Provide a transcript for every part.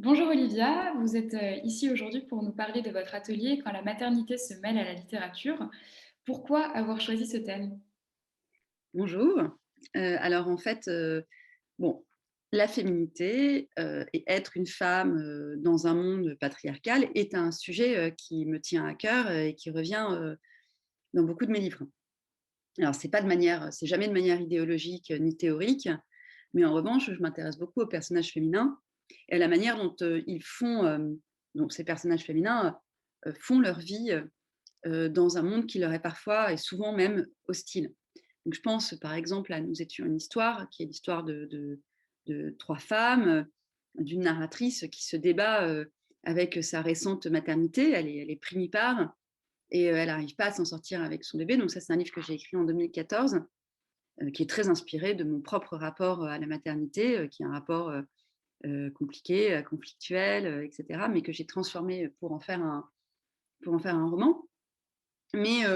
Bonjour Olivia, vous êtes ici aujourd'hui pour nous parler de votre atelier Quand la maternité se mêle à la littérature. Pourquoi avoir choisi ce thème? Bonjour. Alors en fait, bon, la féminité, et être une femme, dans un monde patriarcal est un sujet, qui me tient à cœur et qui revient, dans beaucoup de mes livres. Alors c'est jamais de manière idéologique, ni théorique, mais en revanche, je m'intéresse beaucoup aux personnages féminins et à la manière dont, ils font, donc ces personnages féminins, font leur vie, dans un monde qui leur est parfois et souvent même hostile. Donc je pense par exemple à Nous étions une histoire, qui est l'histoire de 3 femmes, d'une narratrice qui se débat, avec sa récente maternité. Elle est primipare et elle n'arrive pas à s'en sortir avec son bébé. Donc ça, c'est un livre que j'ai écrit en 2014, qui est très inspiré de mon propre rapport, à la maternité, qui est un rapport, compliqué, conflictuel, et cetera, mais que j'ai transformé pour en faire un roman. Mais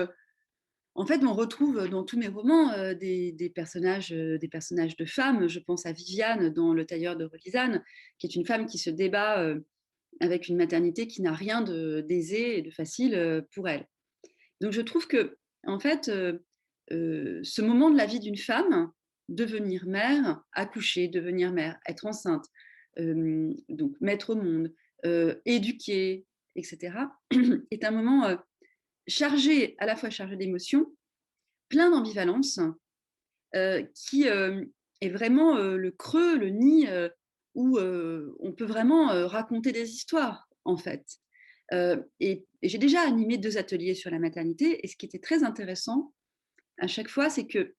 en fait, on retrouve dans tous mes romans des personnages de femmes. Je pense à Viviane dans Le Tailleur de Relisane, qui est une femme qui se débat avec une maternité qui n'a rien d'aisé et de facile pour elle. Donc je trouve que, en fait, ce moment de la vie d'une femme, devenir mère, accoucher, devenir mère, être enceinte, donc mettre au monde, éduquer, etc., est un moment chargé, à la fois chargé d'émotions, plein d'ambivalence, qui est vraiment le creux, le nid où on peut vraiment raconter des histoires, en fait. Et j'ai déjà animé 2 ateliers sur la maternité, et ce qui était très intéressant à chaque fois, c'est que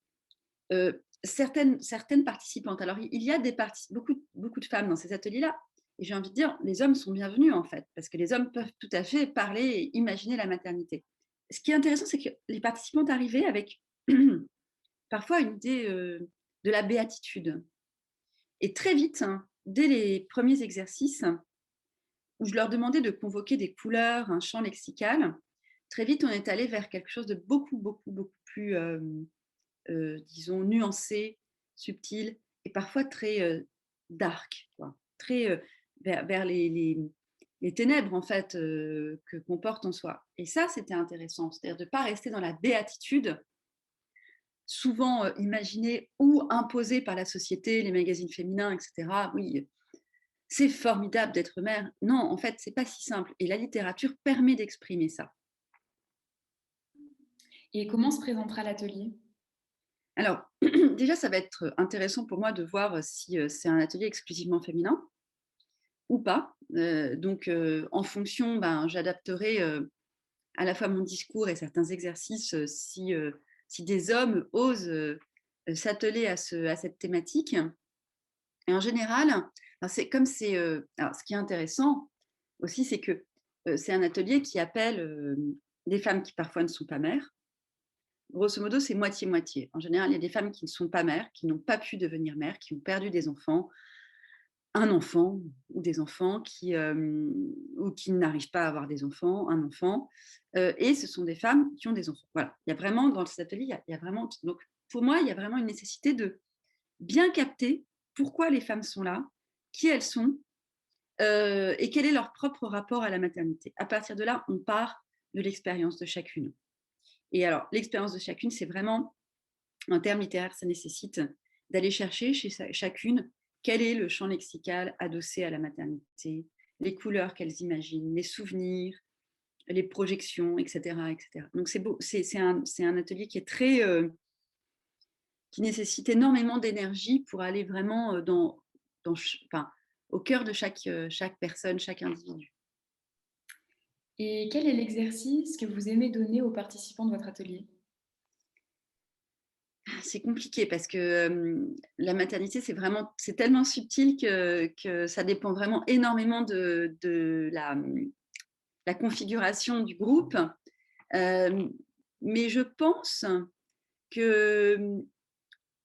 certaines participantes, alors il y a beaucoup de femmes dans ces ateliers-là, et j'ai envie de dire, les hommes sont bienvenus, en fait, parce que les hommes peuvent tout à fait parler et imaginer la maternité. Ce qui est intéressant, c'est que les participantes arrivaient avec parfois une idée de la béatitude. Et très vite, hein, dès les premiers exercices, où je leur demandais de convoquer des couleurs, un champ lexical, très vite, on est allé vers quelque chose de beaucoup plus, disons, nuancé, subtil et parfois très dark, quoi. Très vers les ténèbres, en fait, que comporte en soi. Et ça, c'était intéressant. C'est-à-dire de ne pas rester dans la béatitude souvent imaginées ou imposées par la société, les magazines féminins, etc. Oui, c'est formidable d'être mère. Non, en fait, c'est pas si simple. Et la littérature permet d'exprimer ça. Et comment se présentera l'atelier? Alors, déjà, ça va être intéressant pour moi de voir si c'est un atelier exclusivement féminin ou pas. Donc, en fonction, ben, j'adapterai à la fois mon discours et certains exercices si des hommes osent s'atteler à cette thématique. Et en général, alors c'est comme c'est, alors ce qui est intéressant aussi, c'est que, c'est un atelier qui appelle, des femmes qui parfois ne sont pas mères. Grosso modo, c'est moitié-moitié. En général, il y a des femmes qui ne sont pas mères, qui n'ont pas pu devenir mères, qui ont perdu des enfants, un enfant ou des enfants ou qui n'arrivent pas à avoir des enfants, un enfant, et ce sont des femmes qui ont des enfants. Voilà, il y a vraiment dans cet atelier, il y a vraiment donc pour moi, il y a vraiment une nécessité de bien capter pourquoi les femmes sont là, qui elles sont, et quel est leur propre rapport à la maternité. À partir de là, on part de l'expérience de chacune. Et alors, l'expérience de chacune, c'est vraiment un terme littéraire, ça nécessite d'aller chercher chez chacune quel est le champ lexical adossé à la maternité, les couleurs qu'elles imaginent, les souvenirs, les projections, etc. etc. Donc c'est beau, c'est un atelier qui est très, qui nécessite énormément d'énergie pour aller vraiment enfin, au cœur de chaque personne, chaque individu. Et quel est l'exercice que vous aimez donner aux participants de votre atelier? C'est compliqué parce que la maternité, c'est tellement subtil que ça dépend vraiment énormément de la configuration du groupe. Euh, mais je pense que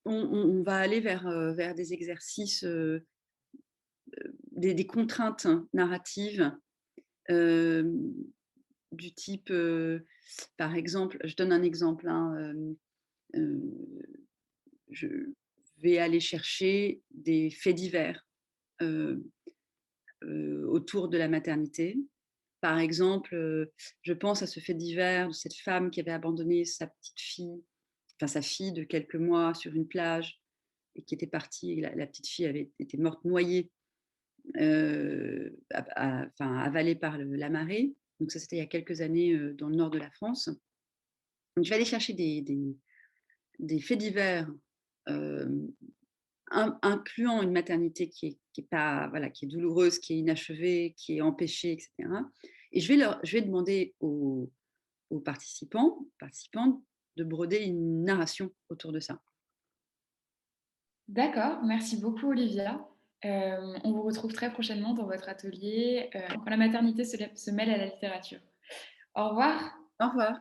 on va aller vers des exercices, des contraintes narratives euh, du type, par exemple, je donne un exemple, hein, euh, je vais aller chercher des faits divers autour de la maternité. Par exemple, je pense à ce fait divers de cette femme qui avait abandonné sa petite fille, enfin sa fille de quelques mois sur une plage et qui était partie et la petite fille avait été morte noyée, enfin avalée par la marée. Donc ça, c'était il y a quelques années, dans le nord de la France. Donc je vais aller chercher des faits divers, hem, incluant une maternité qui est pas voilà, qui est douloureuse, qui est inachevée, qui est empêchée et cetera, et je vais demander aux participants, participantes de broder une narration autour de ça. D'accord, merci beaucoup Olivia. On vous retrouve très prochainement dans votre atelier, quand la maternité se mêle à la littérature. Au revoir. Au revoir.